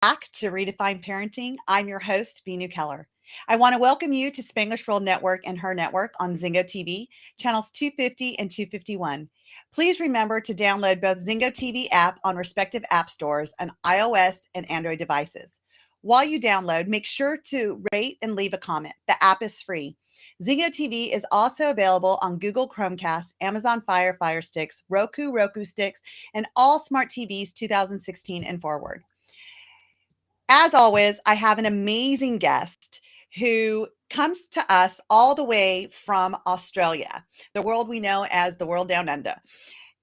back to Redefine Parenting. I'm your host, Binu Keller. I want to welcome you to Spanglish World Network and Her Network on Zingo TV, channels 250 and 251. Please remember to download both Zingo TV app on respective app stores on iOS and Android devices. While you download, make sure to rate and leave a comment. The app is free. Zingo TV is also available on Google Chromecast, Amazon Fire Sticks, Roku Sticks, and all smart TVs 2016 and forward. As always, I have an amazing guest who comes to us all the way from Australia, the world we know as the world down under.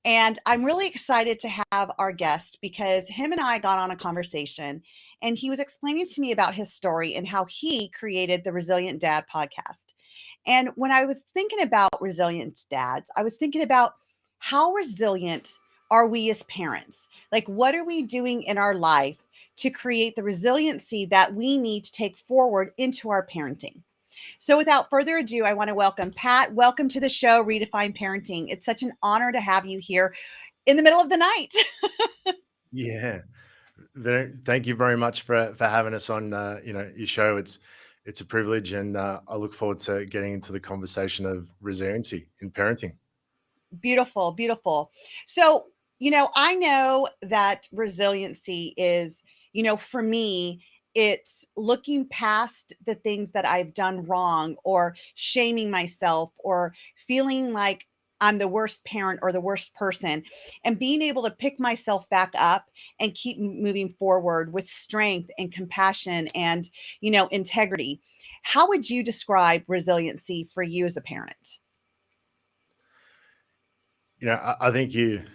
And I'm really excited to have our guest because him and I got on a conversation and he was explaining to me about his story and how he created the Resilient Dad podcast. And when I was thinking about resilient dads, I was thinking about how resilient are we as parents? Like, what are we doing in our life to create the resiliency that we need to take forward into our parenting? So without further ado, I want to welcome Pat. Welcome to the show, Redefine Parenting. It's such an honor to have you here in the middle of the night. Yeah, thank you very much for having us on your show. It's a privilege, and I look forward to getting into the conversation of resiliency in parenting. Beautiful, beautiful. So, I know that resiliency is, for me, it's looking past the things that I've done wrong or shaming myself or feeling like I'm the worst parent or the worst person and being able to pick myself back up and keep moving forward with strength and compassion and, integrity. How would you describe resiliency for you as a parent? I think you're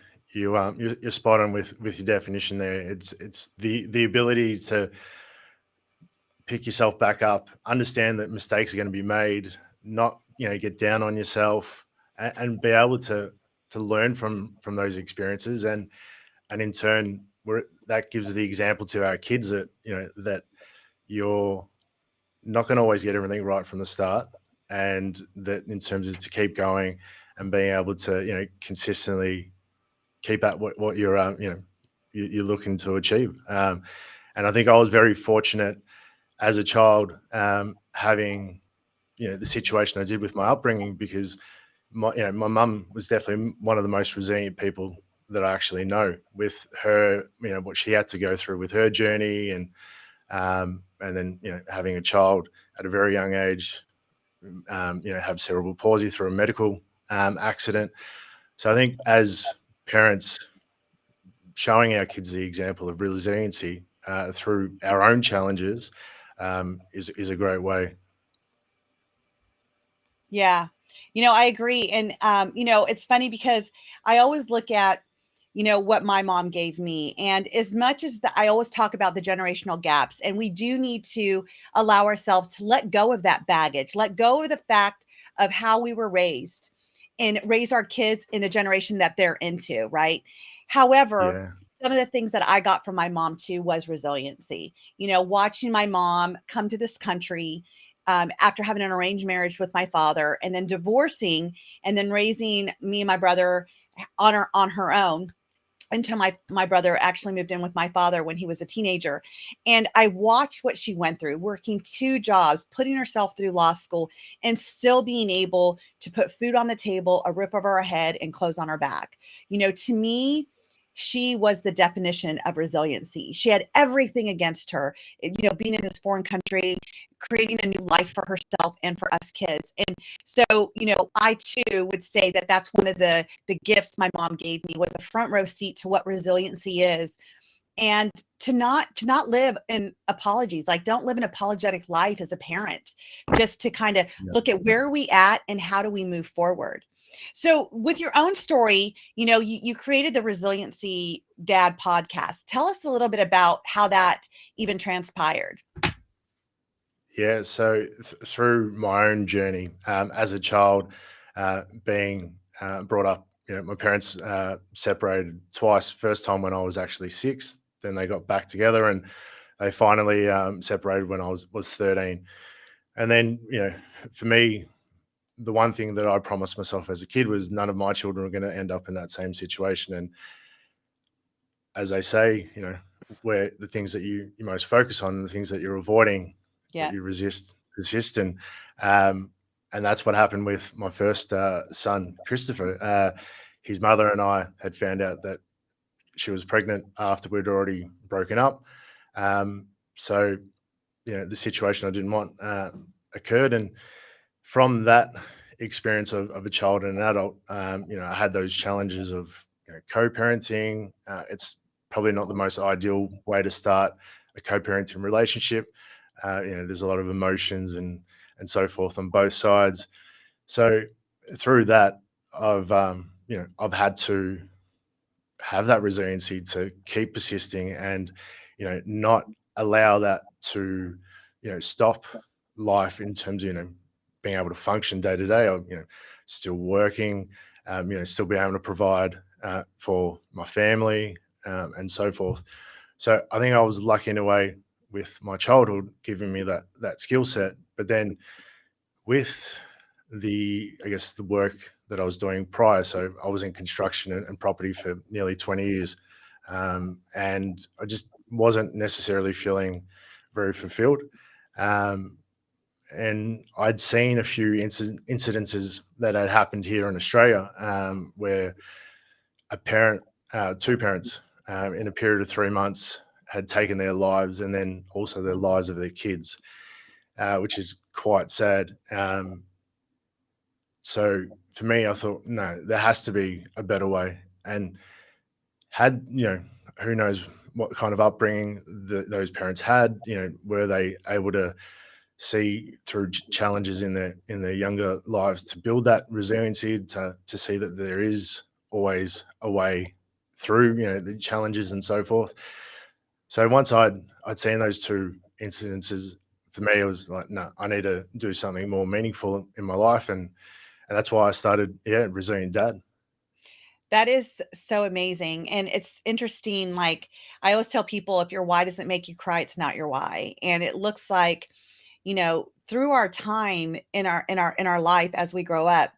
spot on with your definition there. It's the ability to pick yourself back up, understand that mistakes are going to be made, not get down on yourself, and be able to learn from those experiences, and in turn, that gives the example to our kids that that you're not going to always get everything right from the start, and that in terms of to keep going and being able to consistently keep at what you're looking to achieve. And I think I was very fortunate as a child, having the situation I did with my upbringing, because my mum was definitely one of the most resilient people that I actually know, with her, what she had to go through with her journey, and then having a child at a very young age, have cerebral palsy through a medical accident. So I think as parents, showing our kids the example of resiliency through our own challenges is a great way. Yeah. I agree. And, it's funny because I always look at, what my mom gave me. And as much as I always talk about the generational gaps, and we do need to allow ourselves to let go of that baggage, let go of the fact of how we were raised and raise our kids in the generation that they're into, right? However, Yeah. some of the things that I got from my mom too was resiliency. Watching my mom come to this country after having an arranged marriage with my father and then divorcing and then raising me and my brother on her own until my brother actually moved in with my father when he was a teenager. And I watched what she went through, working two jobs, putting herself through law school, and still being able to put food on the table, a roof over our head, and clothes on our back. To me, she was the definition of resiliency. She had everything against her, being in this foreign country, creating a new life for herself and for us kids. And so, I too would say that that's one of the gifts my mom gave me, was a front row seat to what resiliency is, and to not live in apologies. Like, don't live an apologetic life as a parent, just to kind of Yeah. look at where are we at and how do we move forward. So with your own story, you created the Resiliency Dad podcast. Tell us a little bit about how that even transpired. Yeah, so through my own journey as a child, being brought up, my parents separated twice. First time when I was actually 6, then they got back together, and they finally separated when I was 13. And then, for me, the one thing that I promised myself as a kid was none of my children were going to end up in that same situation. And as they say, where the things that you most focus on, the things that you're avoiding, that Yeah. you resist, persist in. Um, and that's what happened with my first son, Christopher. His mother and I had found out that she was pregnant after we'd already broken up. So, the situation I didn't want occurred. And from that experience of a child and an adult, I had those challenges of co-parenting. It's probably not the most ideal way to start a co-parenting relationship. There's a lot of emotions and so forth on both sides. So through that, I've had to have that resiliency to keep persisting and not allow that to stop life in terms of being able to function day to day. Or still working, still being able to provide for my family, and so forth. So I think I was lucky in a way with my childhood giving me that skill set. But then with I guess the work that I was doing prior. So I was in construction and property for nearly 20 years. And I just wasn't necessarily feeling very fulfilled. Um, and I'd seen a few incidences that had happened here in Australia, where a parent, two parents, in a period of 3 months had taken their lives and then also the lives of their kids, which is quite sad. So for me, I thought, no, there has to be a better way. And had, who knows what kind of upbringing those parents had, were they able to see through challenges in their younger lives to build that resiliency, to see that there is always a way through, the challenges and so forth. So once I'd seen those two incidences, for me, it was like, no, I need to do something more meaningful in my life. And that's why I started, Resilient Dad. That is so amazing, and it's interesting, like, I always tell people, "If your why doesn't make you cry, it's not your why," and it looks like, through our time in our life as we grow up,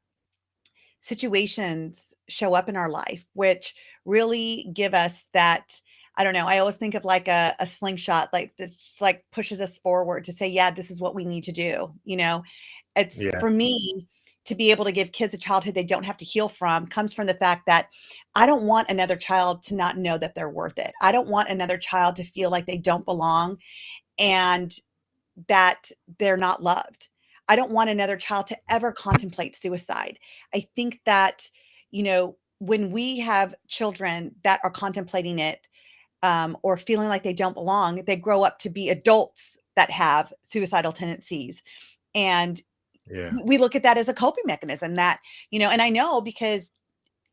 situations show up in our life, which really give us that. I don't know, I always think of like a slingshot, like, this, like, pushes us forward to say, "Yeah, this is what we need to do," you know? It's Yeah, for me to be able to give kids a childhood they don't have to heal from comes from the fact that I don't want another child to not know that they're worth it. I don't want another child to feel like they don't belong and that they're not loved. I don't want another child to ever contemplate suicide. I think that, when we have children that are contemplating it, or feeling like they don't belong, they grow up to be adults that have suicidal tendencies. And yeah, we look at that as a coping mechanism that, and I know because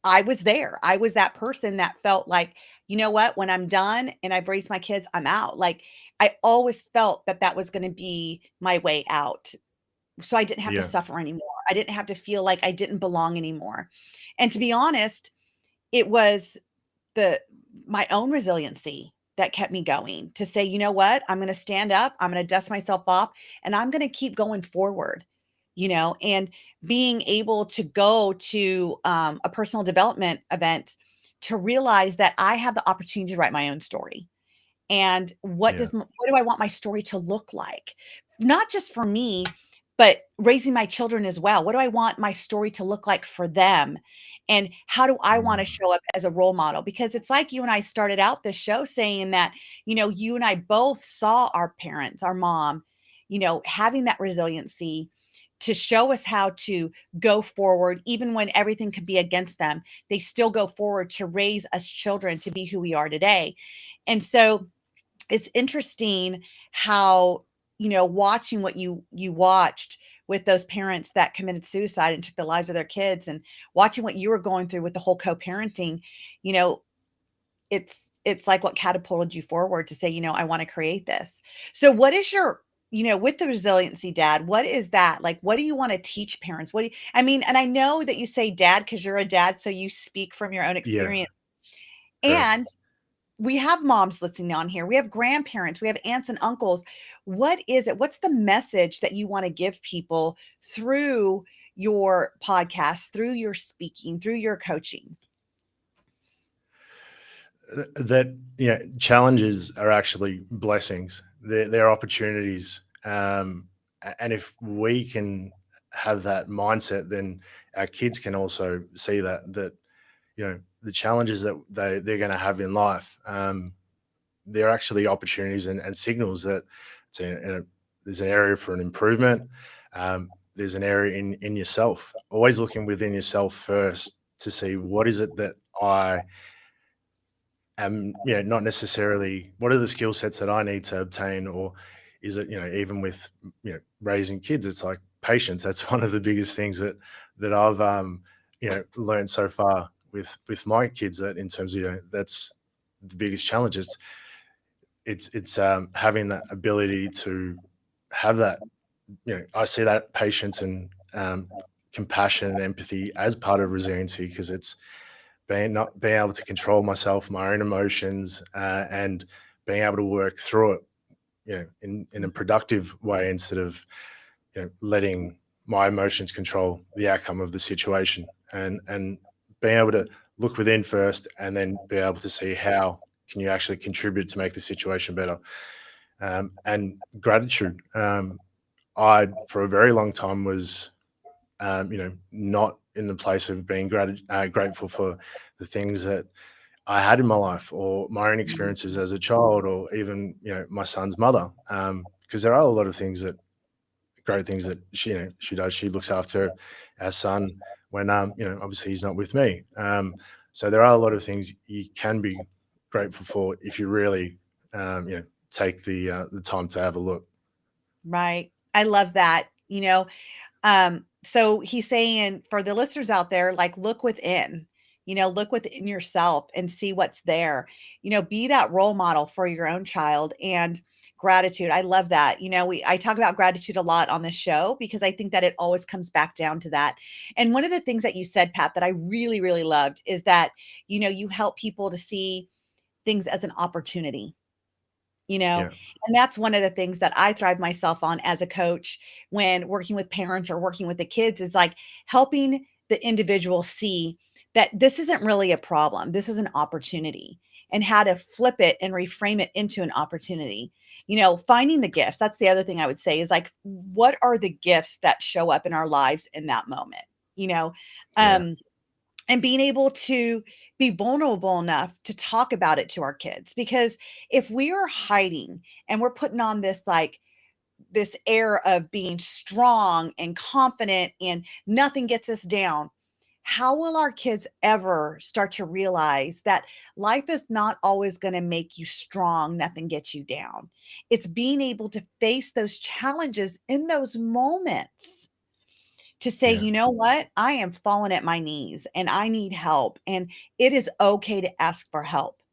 I was there. I was that person that felt like, you know what, when I'm done and I've raised my kids, I'm out. Like, I always felt that that was going to be my way out. So I didn't have to yeah, suffer anymore. I didn't have to feel like I didn't belong anymore. And to be honest, it was the my own resiliency that kept me going to say, you know what? I'm going to stand up, I'm going to dust myself off, and I'm going to keep going forward, and being able to go to a personal development event to realize that I have the opportunity to write my own story. And yeah, what do I want my story to look like? Not just for me, but raising my children as well. What do I want my story to look like for them? And how do I want to mm, show up as a role model? Because it's like you and I started out this show saying that, you and I both saw our parents, our mom, having that resiliency to show us how to go forward, even when everything could be against them. They still go forward to raise us children to be who we are today. And so, it's interesting how, watching what you watched with those parents that committed suicide and took the lives of their kids, and watching what you were going through with the whole co-parenting, you know, it's like what catapulted you forward to say, I want to create this. So what is your, with the resiliency dad, what is that? Like, what do you want to teach parents? I mean, and I know that you say dad because you're a dad, so you speak from your own yeah, experience. correct. And we have moms listening on here. We have grandparents, we have aunts and uncles. What is it? What's the message that you want to give people through your podcast, through your speaking, through your coaching? that challenges are actually blessings. They're opportunities, and if we can have that mindset, then our kids can also see that the challenges that they're going to have in life, they're actually opportunities and signals that there's an area for an improvement. There's an area in yourself. Always looking within yourself first to see what is it that I not necessarily what are the skill sets that I need to obtain, or is it, even with, raising kids, it's like patience. That's one of the biggest things that I've, learned so far with my kids, that in terms of, that's the biggest challenge. It's having that ability to have that, I see that patience and compassion and empathy as part of resiliency, because it's being able to control myself, my own emotions, and being able to work through it, in a productive way, instead of letting my emotions control the outcome of the situation, and being able to look within first, and then be able to see how can you actually contribute to make the situation better. And gratitude. I, for a very long time, was not in the place of being grateful for the things that I had in my life, or my own Mhm. experiences as a child, or even my son's mother. Because there are a lot of great things that she does. She looks after our son when obviously he's not with me. So there are a lot of things you can be grateful for if you really take the time to have a look. Right. I love that. So he's saying for the listeners out there, like, look within, look within yourself and see what's there. Be that role model for your own child. And gratitude. I love that. I talk about gratitude a lot on this show because I think that it always comes back down to that. And one of the things that you said, Pat, that I really, really loved is that, you help people to see things as an opportunity, you know Yeah, and that's one of the things that I thrive myself on as a coach when working with parents or working with the kids, is like helping the individual see that this isn't really a problem, this is an opportunity, and how to flip it and reframe it into an opportunity. Finding the gifts, that's the other thing I would say, is like, what are the gifts that show up in our lives in that moment, you know yeah, um and being able to be vulnerable enough to talk about it to our kids. Because if we are hiding and we're putting on this, like, this air of being strong and confident and nothing gets us down, how will our kids ever start to realize that life is not always going to make you strong, nothing gets you down? It's being able to face those challenges in those moments, to say, yeah, you know what? I am falling at my knees and I need help. And it is okay to ask for help.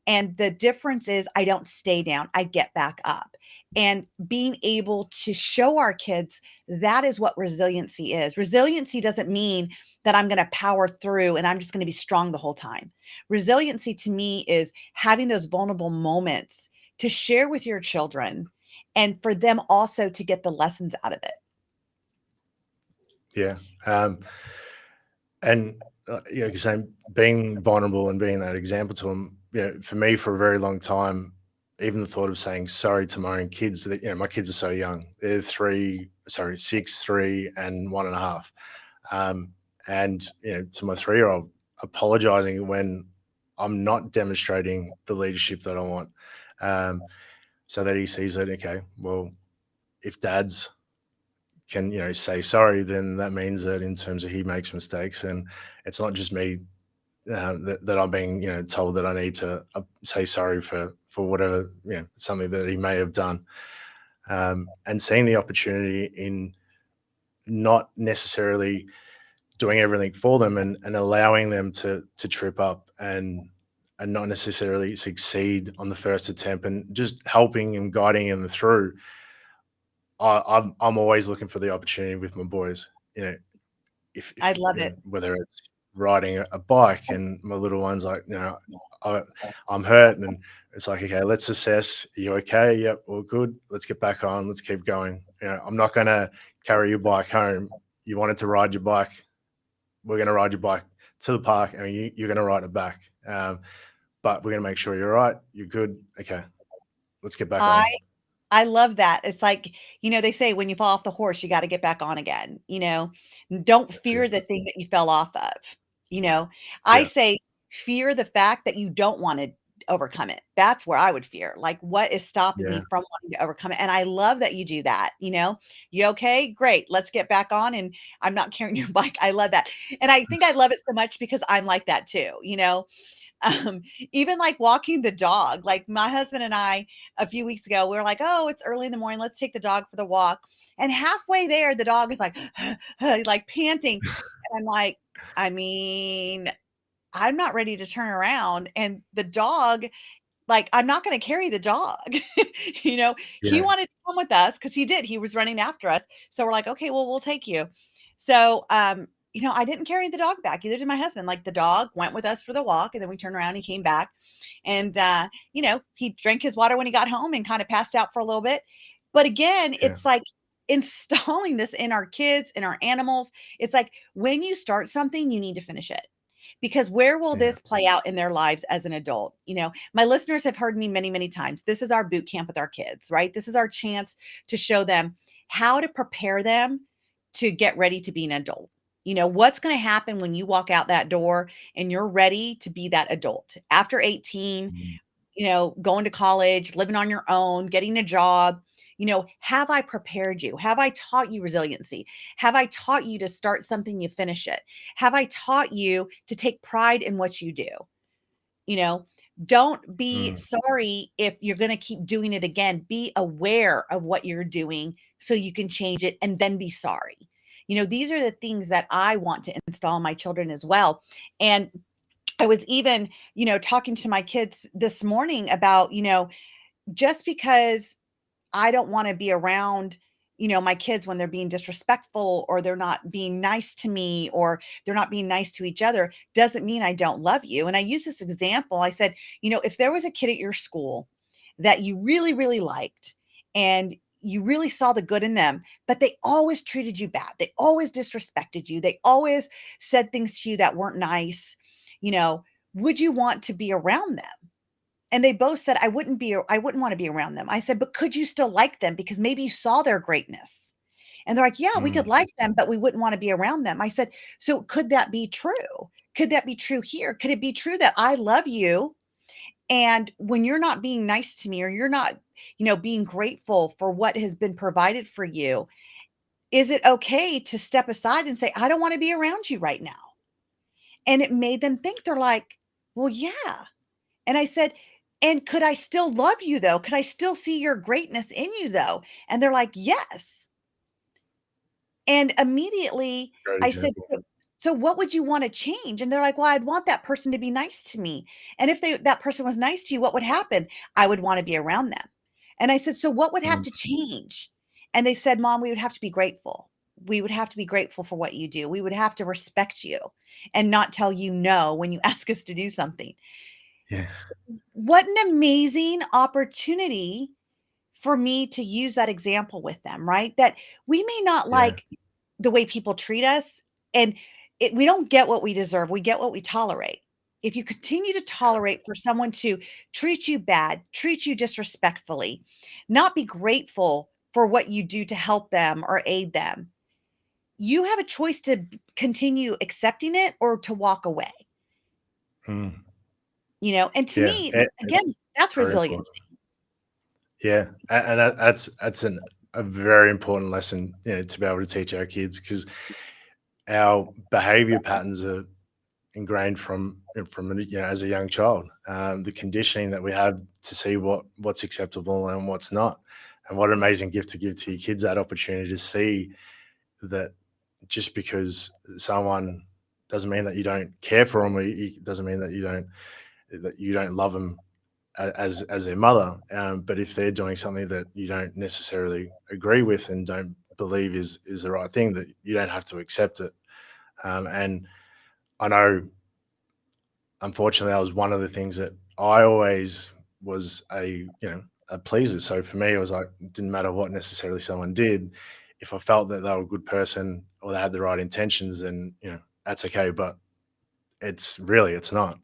And the difference is, I don't stay down, I get back up. And being able to show our kids that is what resiliency is. Resiliency doesn't mean that I'm going to power through and I'm just going to be strong the whole time. Resiliency to me is having those vulnerable moments to share with your children, and for them also to get the lessons out of it. yeah. And you're saying being vulnerable and being that example to them. For me, for a very long time, even the thought of saying sorry to my own kids. That my kids are so young. They're 6, 3, and 1.5. Um, and to my 3-year-old, apologizing when I'm not demonstrating the leadership that I want, um, so that he sees that, okay, well, if Dad's can say sorry, then that means that in terms of he makes mistakes, and it's not just me, that I'm being told that I need to say sorry for whatever, something that he may have done, and seeing the opportunity in not necessarily doing everything for them, and allowing them to trip up, and not necessarily succeed on the first attempt, and just helping and guiding them through. I'm always looking for the opportunity with my boys. I If love it. whether it's riding a bike, and my little one's like, I, I'm hurt, and it's like, okay, let's assess. Are you okay? Yep, all good. Let's get back on. Let's keep going. I'm not gonna carry your bike home. You wanted to ride your bike. We're gonna ride your bike to the park, and you're gonna ride it back. but we're going to make sure you're all right. You're good. Okay, let's get back I on. I love that. It's like, they say when you fall off the horse, you gotta get back on again, you know? Don't That's it. fear the thing that you fell off of, you know? I Yeah, say fear the fact that you don't wanna overcome it. That's where I would fear. Like, what is stopping me yeah, from wanting to overcome it? And I love that you do that, you know? "You okay? Great. Let's get back on, and I'm not carrying your bike." I love that. And I think I love it so much because I'm like that too, you know? Um, Even like walking the dog, like my husband and I a few weeks ago, we were like, oh, it's early in the morning. Let's take the dog for the walk. And halfway there, the dog is like, like panting. And I'm like, I mean, I'm not ready to turn around. And the dog, like, I'm not gonna carry the dog. You know, he yeah, wanted to come with us because he did, he was running after us. So we're like, "Okay, well, we'll take you." So, I didn't carry the dog back, either did my husband. Like, the dog went with us for the walk, and then we turned around, he came back, and, he drank his water when he got home and kinda passed out for a little bit. But again, yeah, it's like installing this in our kids, in our animals. It's like, when you start something, you need to finish it, because where will yeah, this play out in their lives as an adult? My listeners have heard me many, many times. This is our boot camp with our kids, right? This is our chance to show them how to prepare them to get ready to be an adult. What's going to happen when you walk out that door and you're ready to be that adult after 18, mm, going to college, living on your own, getting a job. Have I prepared you? Have I taught you resiliency? Have I taught you to start something, you finish it? Have I taught you to take pride in what you do? You know, don't be mm, sorry if you're going to keep doing it again. Be aware of what you're doing so you can change it and then be sorry. These are the things that I want to install in my children as well. And I was even, talking to my kids this morning about, just because I don't wanna be around, my kids when they're being disrespectful or they're not being nice to me or they're not being nice to each other, doesn't mean I don't love you. And I use this example. I said, if there was a kid at your school that you really, really liked and you really saw the good in them, but they always treated you bad. They always disrespected you. They always said things to you that weren't nice, you know, would you want to be around them? And they both said, I wouldn't want to be around them. I said, but could you still like them? Because maybe you saw their greatness. And they're like, yeah, we could mm. like them, but we wouldn't want to be around them. I said, so could that be true? Could that be true here? Could it be true that I love you? And when you're not being nice to me or you're not, being grateful for what has been provided for you, is it okay to step aside and say, I don't want to be around you right now? And it made them think. They're like, well, yeah. And I said, "And could I still love you though? Could I still see your greatness in you though?" And they're like, "Yes." And immediately Great I said, example. "So what would you wanna change?" And they're like, "Well, I'd want that person to be nice to me. And if that person was nice to you, what would happen? I would wanna be around them." And I said, "So what would have Mm, to change?" And they said, "Mom, we would have to be grateful. We would have to be grateful for what you do. We would have to respect you and not tell you no when you ask us to do something." yeah, What an amazing opportunity for me to use that example with them, right? That we may not yeah, like the way people treat us, and we don't get what we deserve. We get what we tolerate. If you continue to tolerate for someone to treat you bad, treat you disrespectfully, not be grateful for what you do to help them or aid them, you have a choice to continue accepting it or to walk away, mm, And to yeah. me, again, It's that's very important. resiliency. Yeah, and that's a very important lesson, to be able to teach our kids because our behavior patterns are ingrained from as a young child. The conditioning that we have to see what's acceptable and what's not, and what an amazing gift to give to your kids that opportunity to see that just because someone doesn't mean that you don't care for them, or doesn't mean that you don't love them as their mother. But if they're doing something that you don't necessarily agree with and don't believe is the right thing, that you don't have to accept it. And I know, unfortunately, that was one of the things that I always was a pleaser. So for me, it was like it didn't matter what necessarily someone did. If I felt that they were a good person or they had the right intentions, then that's okay. But it's not.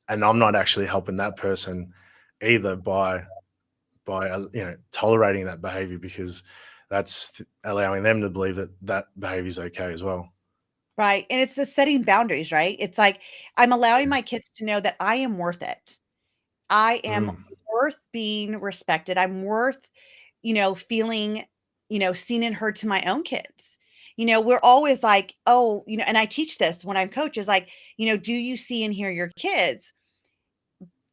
and I'm not actually helping that person either by tolerating that behavior, because that's allowing them to believe that that behavior is okay as well. Right, and it's the setting boundaries, right? It's like, I'm allowing my kids to know that I am worth it. I am Mm, worth being respected. I'm worth, feeling, seen and heard to my own kids. We're always like, "Oh," and I teach this when I'm coach is like, "Do you see and hear your kids?"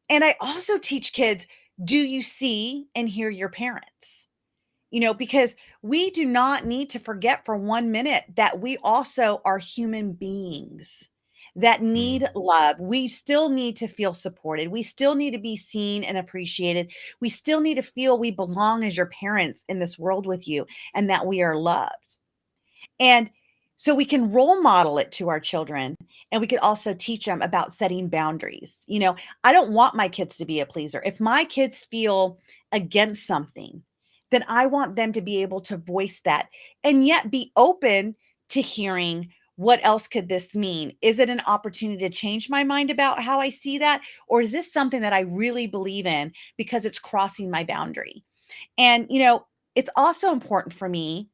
And I also teach kids, "Do you see and hear your parents?" Because we do not need to forget for 1 minute that we also are human beings that mm, need love. We still need to feel supported. We still need to be seen and appreciated. We still need to feel we belong as your parents in this world with you and that we are loved. And so we can role model it to our children, and we could also teach them about setting boundaries. I don't want my kids to be a pleaser. If my kids feel against something, then I want them to be able to voice that and yet be open to hearing what else could this mean? Is it an opportunity to change my mind about how I see that? Or is this something that I really believe in because it's crossing my boundary? And, it's also important for me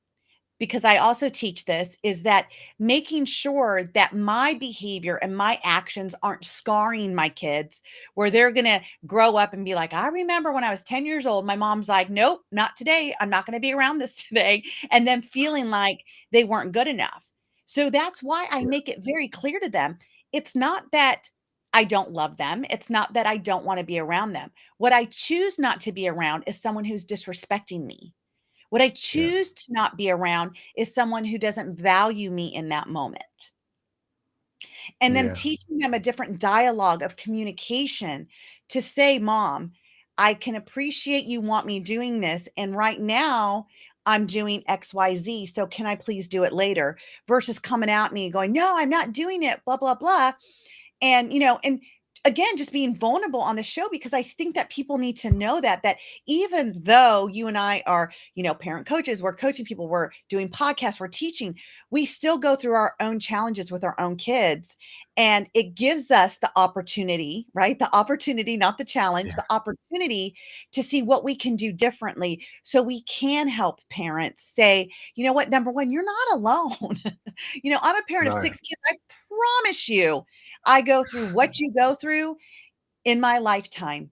because I also teach this, is that making sure that my behavior and my actions aren't scarring my kids where they're going to grow up and be like, I remember when I was 10 years old, my mom's like, nope, not today. I'm not going to be around this today. And then feeling like they weren't good enough. So that's why I yeah, make it very clear to them. It's not that I don't love them. It's not that I don't want to be around them. What I choose not to be around is someone who's disrespecting me. What I yeah, choose to not be around is someone who doesn't value me in that moment. And then yeah, teaching them a different dialogue of communication to say, Mom, I can appreciate you want me doing this. And right now, I'm doing XYZ. So can I please do it later? Versus coming at me going, no, I'm not doing it, blah, blah, blah. And again, just being vulnerable on the show because I think that people need to know that even though you and I are, parent coaches, we're coaching people, we're doing podcasts, we're teaching, we still go through our own challenges with our own kids. And it gives us the opportunity, right? The opportunity, not the challenge, yeah. the opportunity to see what we can do differently so we can help parents say, you know what, number one, you're not alone. I'm a parent of No, 6 kids. I promise you, I go through what you go through in my lifetime.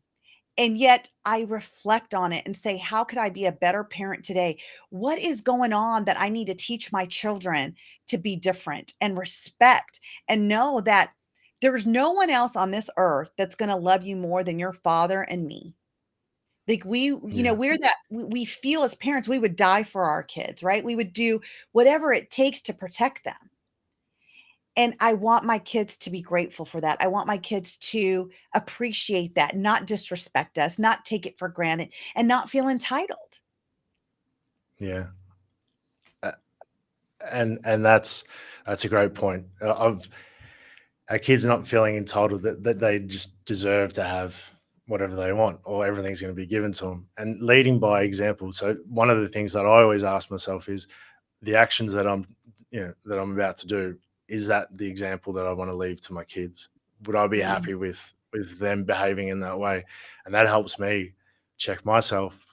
And yet I reflect on it and say, how could I be a better parent today? What is going on that I need to teach my children to be different and respect and know that there's no one else on this earth that's going to love you more than your father and me. Like yeah, we're that we feel as parents, we would die for our kids, right? We would do whatever it takes to protect them. And I want my kids to be grateful for that. I want my kids to appreciate that, not disrespect us, not take it for granted, and not feel entitled. yeah. Uh, and that's a great point. Of our kids not feeling entitled that they just deserve to have whatever they want or everything's going to be given to them, and leading by example. So one of the things that I always ask myself is, the actions that I'm about to do, is that the example that I want to leave to my kids? Would I be Mm, happy with them behaving in that way? And that helps me check myself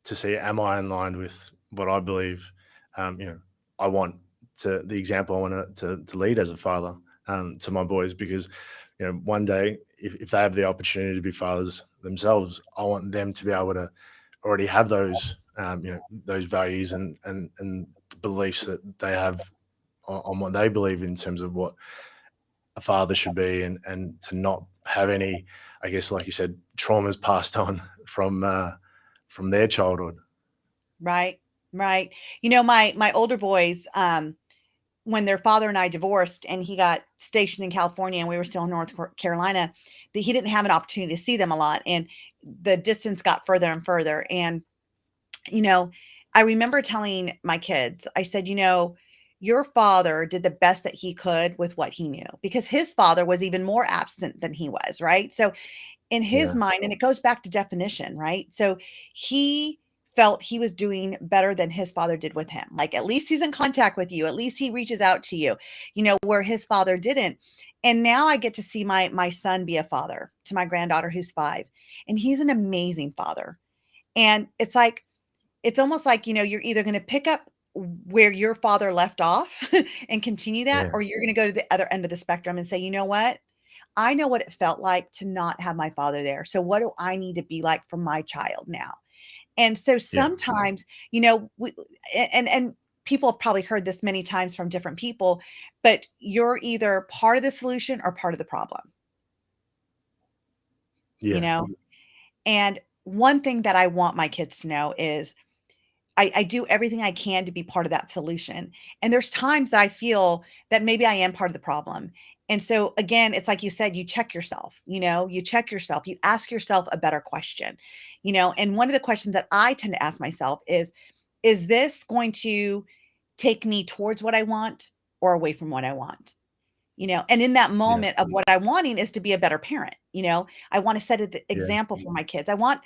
to see, am I in line with what I believe, you know, I want to, the example I want to lead as a father, to my boys. Because one day, if they have the opportunity to be fathers themselves, I want them to be able to already have those, those values and the beliefs that they have on what they believe in terms of what a father should be, and to not have any, I guess, like you said, traumas passed on from their childhood. right, right. My older boys, when their father and I divorced, and he got stationed in California, and we were still in North Carolina, that he didn't have an opportunity to see them a lot, and the distance got further and further. And you know, I remember telling my kids, I said, your father did the best that he could with what he knew because his father was even more absent than he was, right? So in his Yeah, mind, and it goes back to definition, right? So he felt he was doing better than his father did with him. Like, at least he's in contact with you. At least he reaches out to you, where his father didn't. And now I get to see my son be a father to my granddaughter who's 5, and he's an amazing father. And it's almost like, you're either going to pick up where your father left off and continue that, Yeah. or you're going to go to the other end of the spectrum and say, you know what? I know what it felt like to not have my father there. So what do I need to be like for my child now? And so Yeah. sometimes, we and people have probably heard this many times from different people, but you're either part of the solution or part of the problem, you Yeah. know? And one thing that I want my kids to know is I do everything I can to be part of that solution. And there's times that I feel that maybe I am part of the problem. And so again, it's like you said, you check yourself, you check yourself, you ask yourself a better question, and one of the questions that I tend to ask myself is this going to take me towards what I want or away from what I want? And in that Yeah. moment of what I'm wanting is to be a better parent. I want to set an Yeah. example for my kids. I want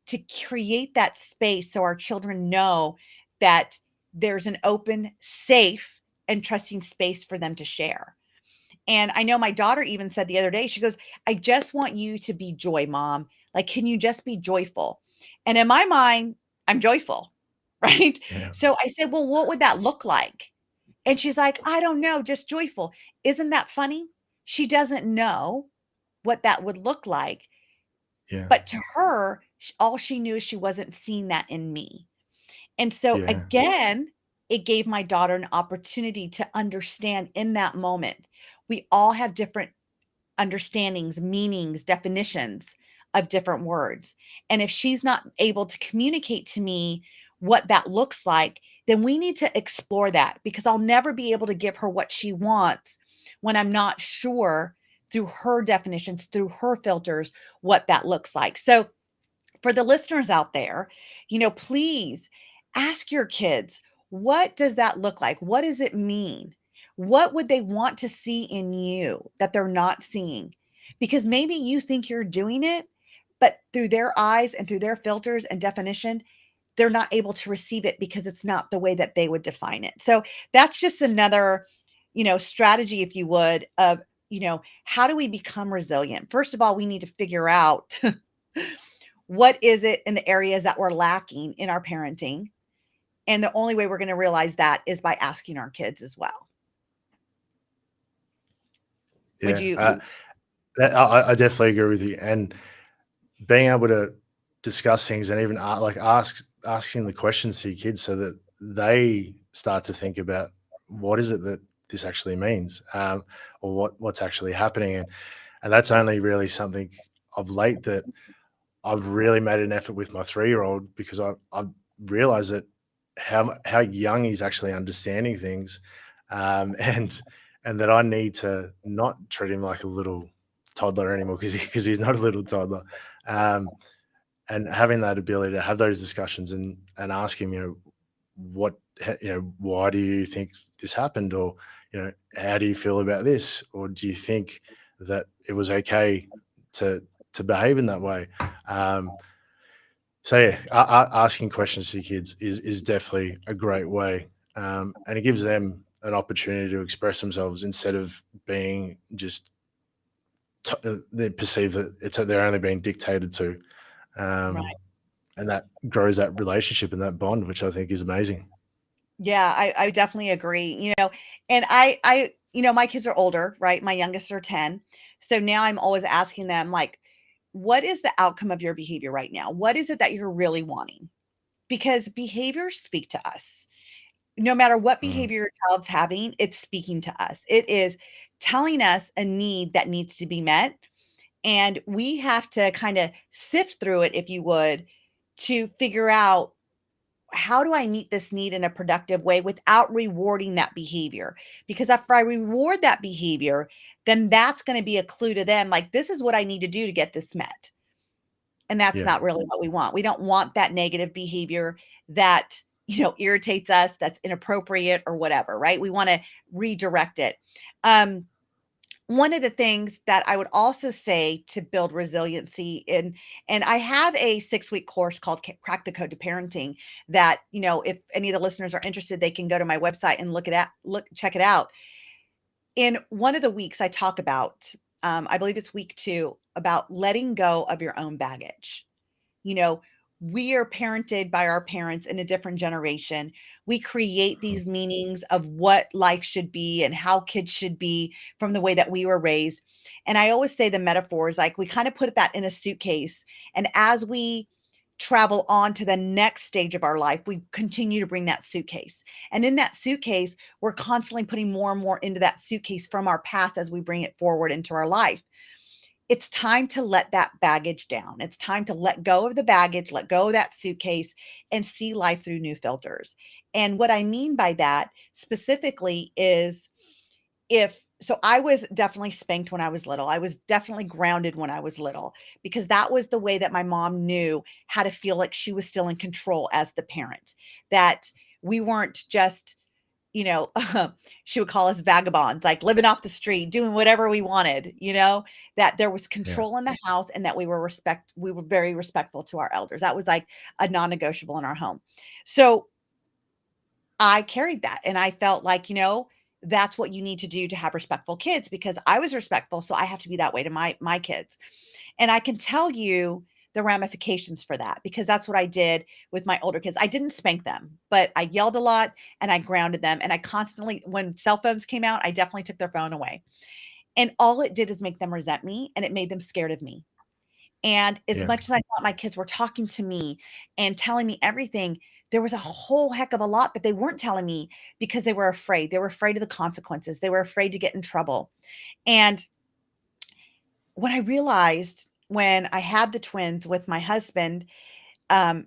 to create that space so our children know that there's an open, safe, and trusting space for them to share. And I know my daughter even said the other day, she goes, I just want you to be joy, mom. Like, can you just be joyful? And in my mind, I'm joyful, right? Yeah. So I said, well, what would that look like? And she's like, I don't know, just joyful. Isn't that funny? She doesn't know what that would look like. Yeah. But to her, all she knew is she wasn't seeing that in me. And so Yeah. again, it gave my daughter an opportunity to understand in that moment. We all have different understandings, meanings, definitions of different words. And if she's not able to communicate to me what that looks like, then we need to explore that, because I'll never be able to give her what she wants when I'm not sure through her definitions, through her filters, what that looks like. So for the listeners out there, please ask your kids, what does that look like? What does it mean? What would they want to see in you that they're not seeing? Because maybe you think you're doing it, but through their eyes and through their filters and definition, they're not able to receive it because it's not the way that they would define it. So that's just another, strategy, if you would, of, how do we become resilient? First of all, we need to figure out what is it in the areas that we're lacking in our parenting? And the only way we're going to realize that is by asking our kids as well. Would Yeah. you? I definitely agree with you. And being able to discuss things and even like asking the questions to your kids so that they start to think about what is it that this actually means, or what's actually happening, and that's only really something of late that I've really made an effort with my 3-year-old, because I've realized that how young he's actually understanding things, and that I need to not treat him like a little toddler anymore, because he's not a little toddler, um, and having that ability to have those discussions and ask him, what, why do you think this happened, or how do you feel about this, or do you think that it was okay to behave in that way? Um, so yeah, asking questions to kids is definitely a great way, and it gives them an opportunity to express themselves instead of being just they perceive that they're only being dictated to, Right. um, and that grows that relationship and that bond, which I think is amazing. Yeah, I definitely agree. And my kids are older, right? My youngest are 10. So now I'm always asking them, like, what is the outcome of your behavior right now? What is it that you're really wanting? Because behaviors speak to us. No matter what Mm, behavior your child's having, it's speaking to us. It is telling us a need that needs to be met. And we have to kind of sift through it, if you would, to figure out, how do I meet this need in a productive way without rewarding that behavior? Because if I reward that behavior, then that's going to be a clue to them, like, this is what I need to do to get this met. And that's yeah, not really what we want. We don't want that negative behavior that, irritates us, that's inappropriate or whatever, right? We want to redirect it. Um, one of the things that I would also say to build resiliency and I have a 6-week course called Crack the Code to Parenting that, if any of the listeners are interested, they can go to my website and check it out. In one of the weeks I talk about, I believe it's week 2, about letting go of your own baggage. You know, we are parented by our parents in a different generation. We create these meanings of what life should be and how kids should be from the way that we were raised. And I always say the metaphor is like we kind of put that in a suitcase. And as we travel on to the next stage of our life, we continue to bring that suitcase. And in that suitcase, we're constantly putting more and more into that suitcase from our past as we bring it forward into our life. It's time to let that baggage down. It's time to let go of the baggage, let go of that suitcase, and see life through new filters. And what I mean by that specifically is I was definitely spanked when I was little. I was definitely grounded when I was little because that was the way that my mom knew how to feel like she was still in control as the parent, that we weren't just you know, she would call us vagabonds, like living off the street, doing whatever we wanted, that there was Yeah. control in the house and that we were very respectful to our elders. That was like a non-negotiable in our home. So I carried that and I felt like, that's what you need to do to have respectful kids because I was respectful. So I have to be that way to my kids. And I can tell you the ramifications for that because that's what I did with my older kids. I didn't spank them, but I yelled a lot and I grounded them. And I constantly, when cell phones came out, I definitely took their phone away. And all it did is make them resent me and it made them scared of me. And as Yeah. much as I thought my kids were talking to me and telling me everything, there was a whole heck of a lot that they weren't telling me because they were afraid. They were afraid of the consequences. They were afraid to get in trouble. And what I realized when I had the twins with my husband, um,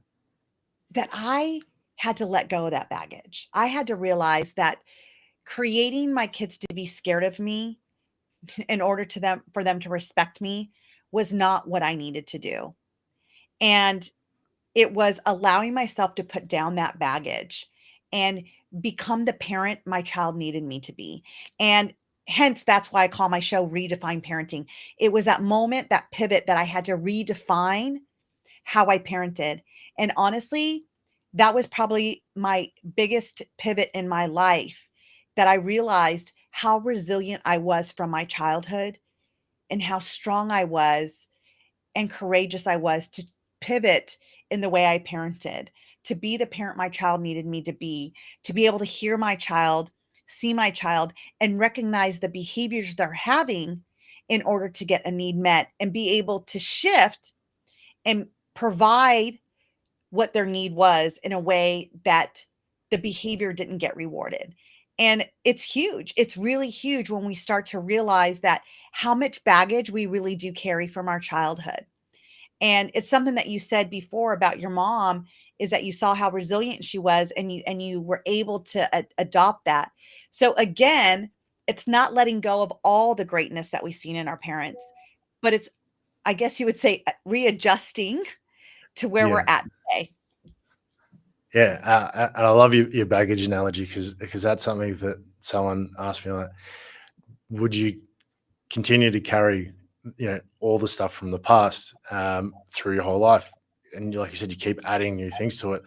that I had to let go of that baggage. I had to realize that creating my kids to be scared of me in order to them for them to respect me was not what I needed to do. And it was allowing myself to put down that baggage and become the parent my child needed me to be. And hence, that's why I call my show Redefine Parenting. It was that moment, that pivot that I had to redefine how I parented. And honestly, that was probably my biggest pivot in my life that I realized how resilient I was from my childhood and how strong I was and courageous I was to pivot in the way I parented, to be the parent my child needed me to be able to hear my child, see my child, and recognize the behaviors they're having in order to get a need met and be able to shift and provide what their need was in a way that the behavior didn't get rewarded. And it's huge. It's really huge when we start to realize that how much baggage we really do carry from our childhood. And it's something that you said before about your mom is that you saw how resilient she was and you were able to adopt that. So again, it's not letting go of all the greatness that we've seen in our parents, but it's I guess you would say readjusting to where we're Yeah. at today. Yeah. And I love your baggage analogy because that's something that someone asked me like, would you continue to carry, all the stuff from the past through your whole life? And like you said, you keep adding new things to it,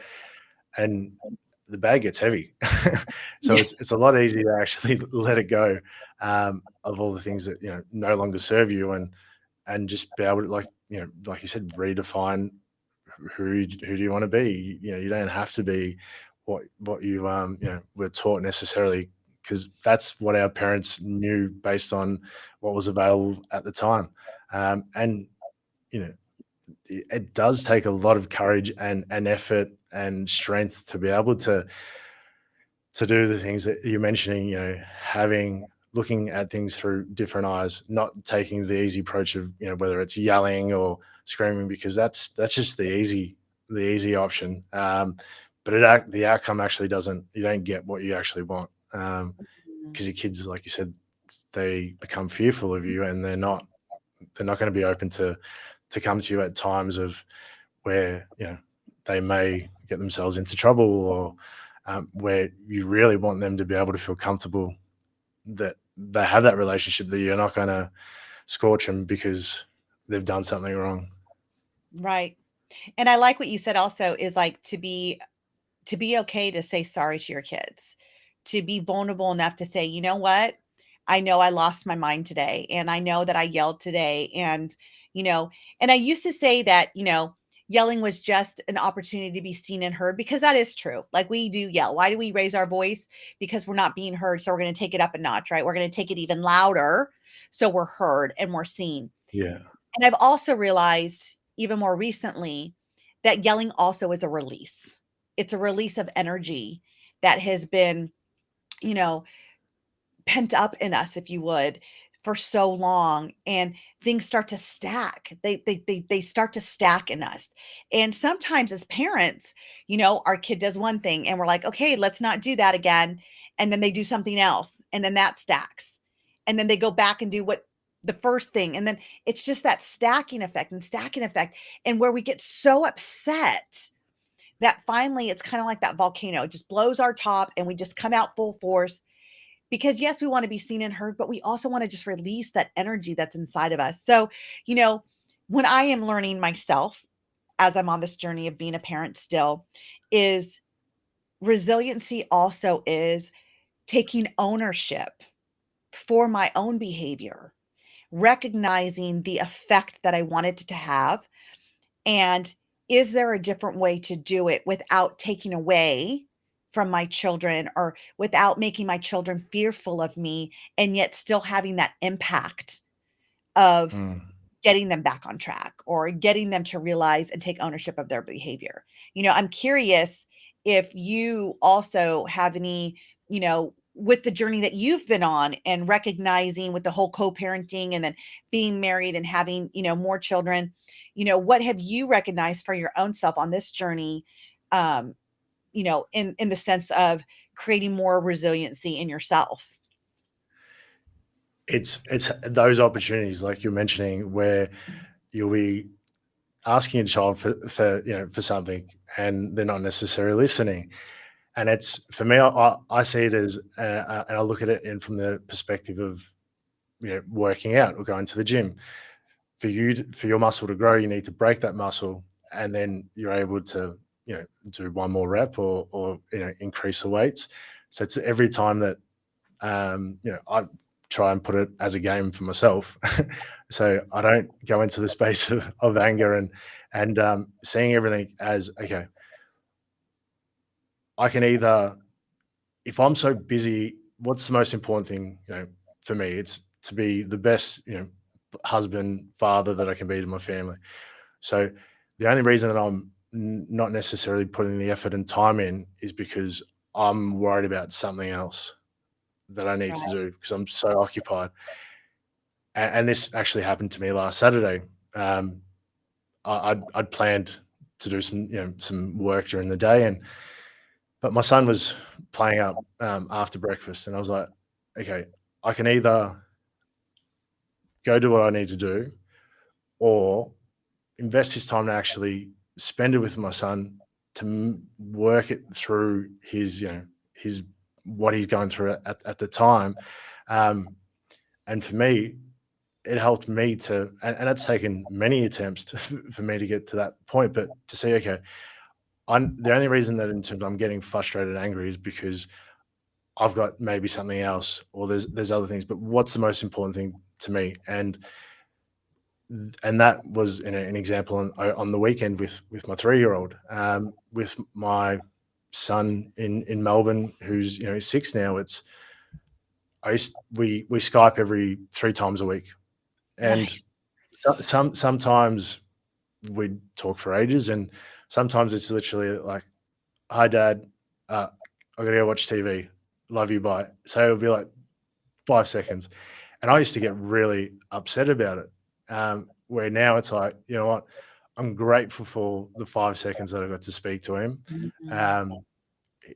and the bag gets heavy. So Yeah. it's a lot easier to actually let it go of all the things that no longer serve you, and just be able to like you said, redefine who do you want to be. You don't have to be what you were taught necessarily, because that's what our parents knew based on what was available at the time. And you know it does take a lot of courage and effort and strength to be able to do the things that you're mentioning, having looking at things through different eyes, not taking the easy approach of, whether it's yelling or screaming, because that's just the easy option. But the outcome actually doesn't, you don't get what you actually want. Mhm. Because your kids, like you said, they become fearful of you, and they're not going to be open to come to you at times of where they may get themselves into trouble, or where you really want them to be able to feel comfortable that they have that relationship, that you're not going to scorch them because they've done something wrong. Right. And I like what you said also is like to be okay to say sorry to your kids, to be vulnerable enough to say, you know what? I know I lost my mind today, and I know that I yelled today. And, you know, and I used to say that, yelling was just an opportunity to be seen and heard, because that is true. Like, we do yell. Why do we raise our voice? Because we're not being heard. So we're going to take it up a notch, right? We're going to take it even louder so we're heard and we're seen. Yeah. And I've also realized even more recently that yelling also is a release. It's a release of energy that has been, you know, pent up in us, if you would, for so long, and things start to stack. They start to stack in us. And sometimes as parents, our kid does one thing and we're like, "Okay, let's not do that again." And then they do something else, and then that stacks. And then they go back and do what the first thing, and then it's just that stacking effect and stacking effect, and where we get so upset that finally it's kind of like that volcano. It just blows our top and we just come out full force, because yes, we want to be seen and heard, but we also want to just release that energy that's inside of us. So, you know, when I am learning myself as I'm on this journey of being a parent still, is resiliency also is taking ownership for my own behavior, recognizing the effect that I wanted it to have, and is there a different way to do it without taking away from my children, or without making my children fearful of me, and yet still having that impact of Mm. getting them back on track or getting them to realize and take ownership of their behavior? I'm curious if you also have any, with the journey that you've been on and recognizing with the whole co-parenting and then being married and having, more children, what have you recognized for your own self on this journey? In the sense of creating more resiliency in yourself. It's those opportunities like you're mentioning where you'll be asking a child for something, and they're not necessarily listening. And it's, for me, I see it as, and I look at it in from the perspective of working out or going to the gym. For your muscle to grow, you need to break that muscle, and then you're able to do one more rep, or increase the weights. So it's every time that I try and put it as a game for myself. So I don't go into the space of anger, and seeing everything as, okay, I can either, if I'm so busy, what's the most important thing, for me? It's to be the best, husband, father that I can be to my family. So the only reason that I'm not necessarily putting the effort and time in is because I'm worried about something else that I need to Right. do, because I'm so occupied. And this actually happened to me last Saturday. Um, I'd planned to do some work during the day, but my son was playing up after breakfast, and I was like, okay, I can either go do what I need to do, or invest his time to actually spend it with my son, to work it through his what he's going through at the time. Um, and for me, it helped me to, and it's taken many attempts for me to get to that point, but to say, okay, the only reason that in terms I'm getting frustrated and angry is because I've got maybe something else, or there's other things, but what's the most important thing to me? And that was an example on the weekend with my 3-year-old, with my son in Melbourne, who's 6 now. It's we Skype every 3 times a week, and Nice. sometimes we'd talk for ages, and sometimes it's literally like, "Hi, Dad, I gotta go watch TV. Love you, bye." So it'll be like 5 seconds, and I used to get really upset about it. Where now it's like, you know what? I'm grateful for the 5 seconds that I got to speak to him. Mhm. Um,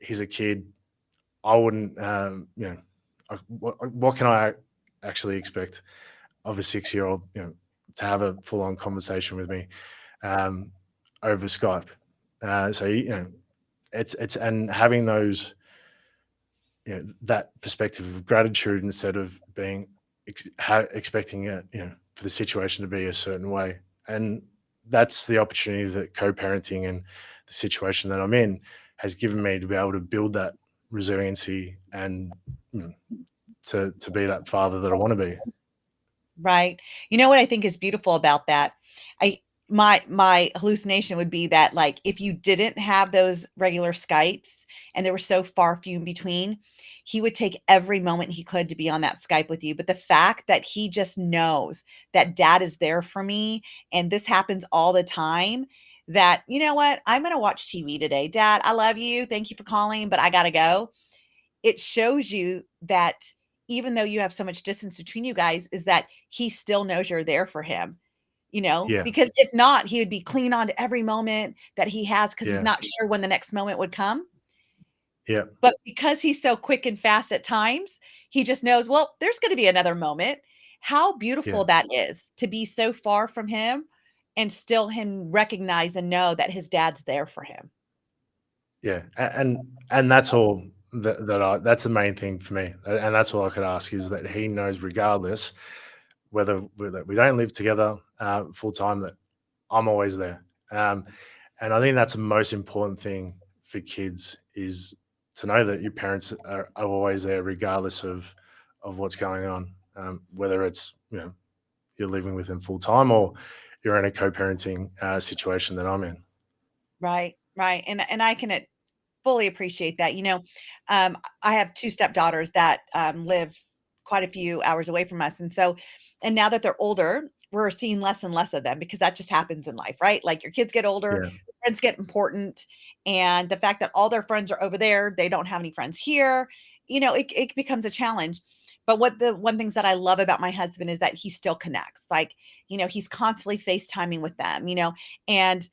he's a kid. I wouldn't, what can I actually expect of a 6-year-old, to have a full on conversation with me, um, over Skype. So, it's, and having those that perspective of gratitude instead of being expecting it, for the situation to be a certain way. And that's the opportunity that co-parenting and the situation that I'm in has given me to be able to build that resiliency and, you know, to be that father that I want to be. Right. You know what I think is beautiful about that? I my hallucination would be that, like, if you didn't have those regular Skypes and there were so far few in between, he would take every moment he could to be on that Skype with you. But the fact that he just knows that dad is there for me and this happens all the time, that, you know what, I'm gonna watch TV today. Dad, I love you. Thank you for calling, but I gotta go. It shows you that even though you have so much distance between you guys, is that he still knows you're there for him, Yeah, because if not, he would be clinging on to every moment that he has because he's yeah, not sure when the next moment would come. yeah, But because he's so quick and fast at times, he just knows, well, there's going to be another moment. How yeah, beautiful that is to be so far from him and still him recognize and know that his dad's there for him. yeah. And that's all that's the main thing for me, and that's all I could ask is that he knows, regardless whether we don't live together full time, that I'm always there. And I think that's the most important thing for kids is to know that your parents are always there, regardless of what's going on. Whether it's you're living with them full time or you're in a co-parenting situation that I'm in. Right, right. And I can fully appreciate that. I have 2 stepdaughters that, live quite a few hours away from us, and now that they're older, we're seeing less and less of them because that just happens in life, right? Like, your kids get older, Yeah, friends get important, and the fact that all their friends are over there, they don't have any friends here, it becomes a challenge. But what the one things that I love about my husband is that he still connects. Like, he's constantly FaceTiming with them, and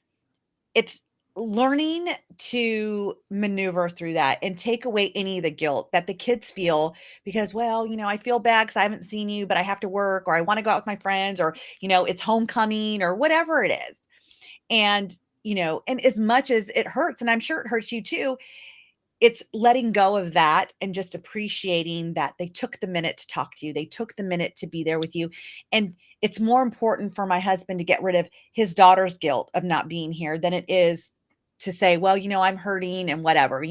it's learning to maneuver through that and take away any of the guilt that the kids feel because, well, I feel bad because I haven't seen you, but I have to work, or I want to go out with my friends, or, it's homecoming, or whatever it is. And, and as much as it hurts, and I'm sure it hurts you too, it's letting go of that and just appreciating that they took the minute to talk to you. They took the minute to be there with you. And it's more important for my husband to get rid of his daughter's guilt of not being here than it is to say, well, I'm hurting and whatever.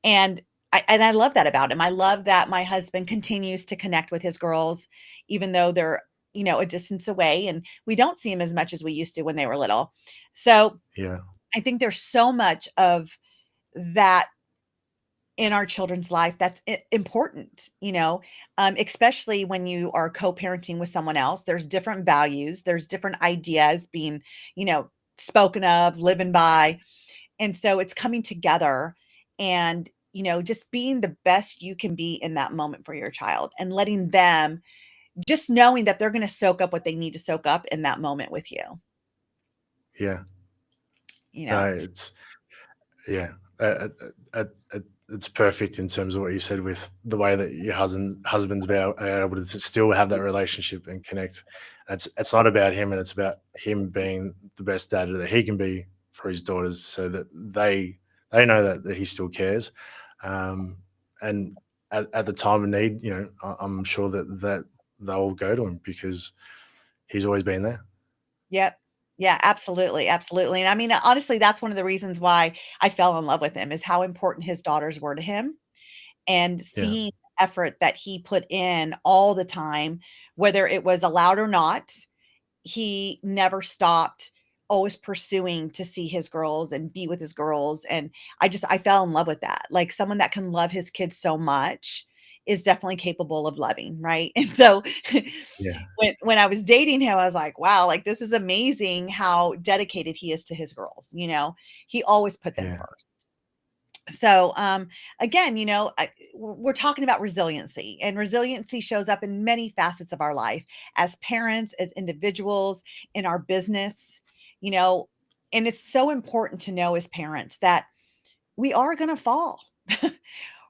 And I love that about him. I love that my husband continues to connect with his girls, even though they're, a distance away and we don't see him as much as we used to when they were little. So yeah, I think there's so much of that in our children's life that's important, especially when you are co-parenting with someone else. There's different values, there's different ideas being, you know, spoken of, living by. And so it's coming together and, just being the best you can be in that moment for your child and letting them just knowing that they're going to soak up what they need to soak up in that moment with you, yeah. you No, know. it's yeah. It's perfect in terms of what you said with the way that your husband's are able to still have that relationship and connect. It's not about him, and it's about him being the best dad that he can be for his daughters, so that they know that he still cares. Um, and at the time of need, I'm sure that they'll go to him because he's always been there. Yep. Yeah, absolutely, absolutely, and I mean, honestly, that's one of the reasons why I fell in love with him is how important his daughters were to him, and Yeah, seeing the effort that he put in all the time, whether it was allowed or not, he never stopped always pursuing to see his girls and be with his girls, and I fell in love with that. Like, someone that can love his kids so much is definitely capable of loving, right? And so yeah, when I was dating him, I was like, wow, like, this is amazing how dedicated he is to his girls, he always put them yeah, first. So, again, we're talking about resiliency, and resiliency shows up in many facets of our life as parents, as individuals, in our business, you know, and it's so important to know as parents that we are going to fall.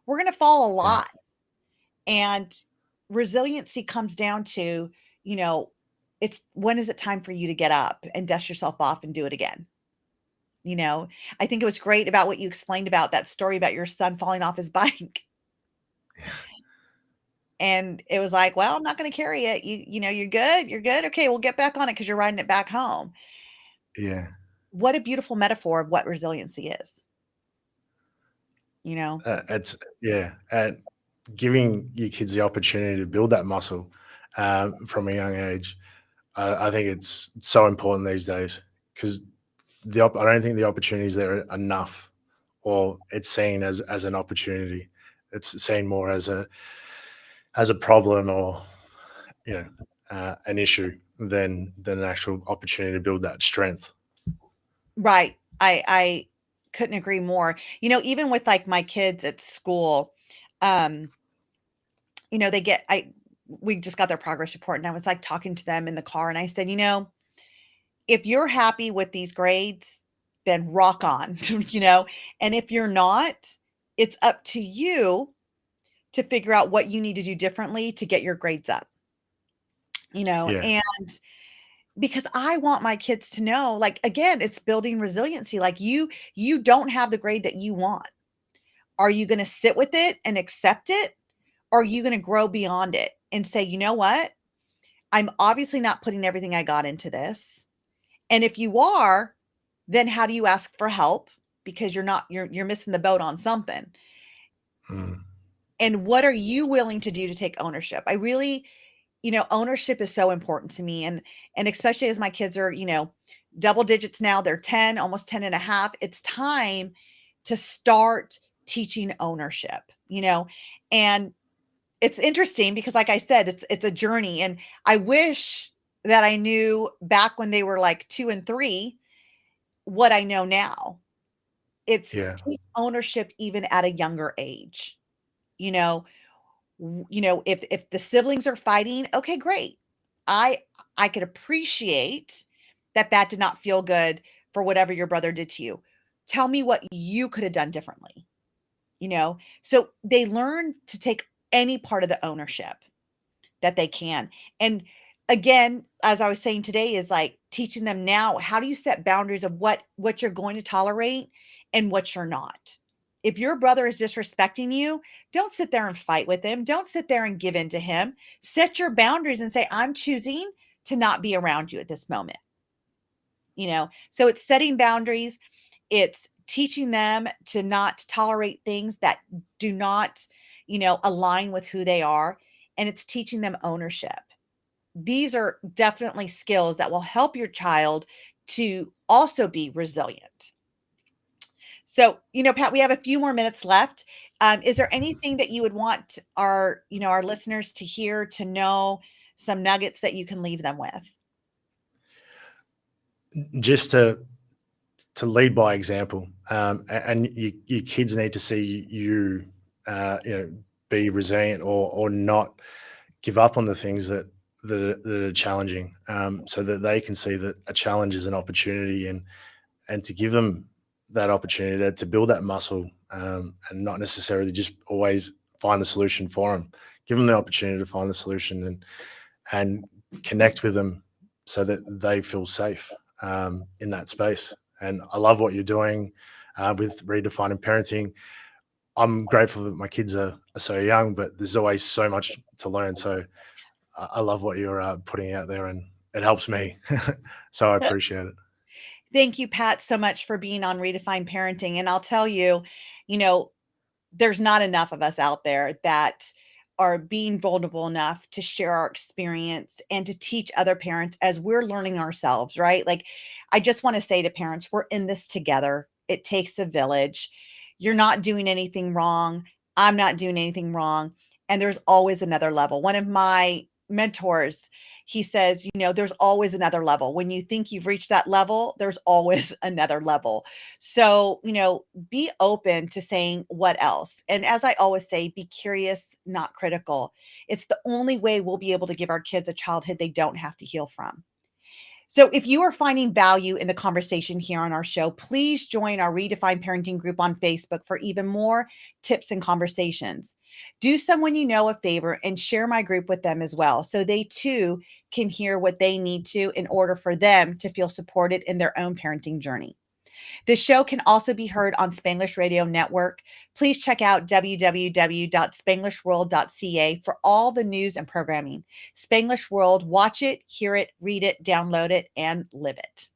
We're going to fall a yeah, lot. And resiliency comes down to, you know, it's when is it time for you to get up and dust yourself off and do it again? You know, I think it was great about what you explained about that story about your son falling off his bike. And it was like, "Well, I'm not gonna carry it. You know, you're good? You're good? Okay, we'll get back on it because 'cause you're riding it back home." Yeah. What a beautiful metaphor of what resiliency is, you know? It's yeah, and giving your kids the opportunity to build that muscle from a young age. I think it's so important these days because I don't think the opportunities there are enough, or it's seen as an opportunity. It's seen more as a problem, or you know an issue than an actual opportunity to build that strength. Right. I couldn't agree more. You know, even with, like, my kids at school, um, you know, they get I we just got their progress report, and I was, like, talking to them in the car, and I said, "You know, if you're happy with these grades, then rock on," you know? "And if you're not, it's up to you to figure out what you need to do differently to get your grades up," you know? Yeah, And because I want my kids to know, like, again, it's building resiliency, like, you don't have the grade that you want. Are you gonna sit with it and accept it? Or are you gonna grow beyond it and say, "You know what? I'm obviously not putting everything I got into this." And if you are, then how do you ask for help? Because you're missing the boat on something. mm, And what are you willing to do to take ownership? I really, you know, ownership is so important to me, and especially as my kids are, you know, double digits now, they're 10, almost 10 and a half. It's time to start teaching ownership, you know? And it's interesting because like I said, it's a journey, and I wish that I knew back when they were like 2 and 3 what I know now. It's yeah, take ownership even at a younger age, you know? You know, if the siblings are fighting, okay, great. I I could appreciate that that did not feel good for whatever your brother did to you. Tell me what you could have done differently, you know? So they learn to take any part of the ownership that they can. And again, as I was saying today, is like teaching them now, how do you set boundaries of what you're going to tolerate and what you're not? If your brother is disrespecting you, don't sit there and fight with him. Don't sit there and give in to him. Set your boundaries and say, I'm choosing to not be around you at this moment. You know, so it's setting boundaries, it's teaching them to not tolerate things that do not, you know, align with who they are, and it's teaching them ownership. These are definitely skills that will help your child to also be resilient. So, you know, Pat, we have a few more minutes left. Is there anything that you would want our, you know, our listeners to hear, to know, some nuggets that you can leave them with? just to lead by example, and your kids need to see you, be resilient, or not give up on the things that are challenging, so that they can see that a challenge is an opportunity, and to give them that opportunity to build that muscle, and not necessarily just always find the solution for them. Give them the opportunity to find the solution, and connect with them so that they feel safe in that space. And I love what you're doing with redefining parenting. I'm grateful that my kids are so young, but there's always so much to learn. So I love what you're putting out there, and it helps me. So I appreciate it. Thank you, Pat, so much for being on Redefine Parenting. And I'll tell you, you know, there's not enough of us out there that are being vulnerable enough to share our experience and to teach other parents as we're learning ourselves, right? Like, I just want to say to parents, we're in this together. It takes a village. You're not doing anything wrong. I'm not doing anything wrong. And there's always another level. One of my mentors, he says, you know, there's always another level. When you think you've reached that level, there's always another level. So, you know, be open to saying what else. And as I always say, be curious, not critical. It's the only way we'll be able to give our kids a childhood they don't have to heal from. So, if you are finding value in the conversation here on our show, please join our Redefine Parenting group on Facebook for even more tips and conversations. Do someone you know a favor and share my group with them as well, so they too can hear what they need to in order for them to feel supported in their own parenting journey. This show can also be heard on Spanglish Radio Network. Please check out www.spanglishworld.ca for all the news and programming. Spanglish World, watch it, hear it, read it, download it, and live it.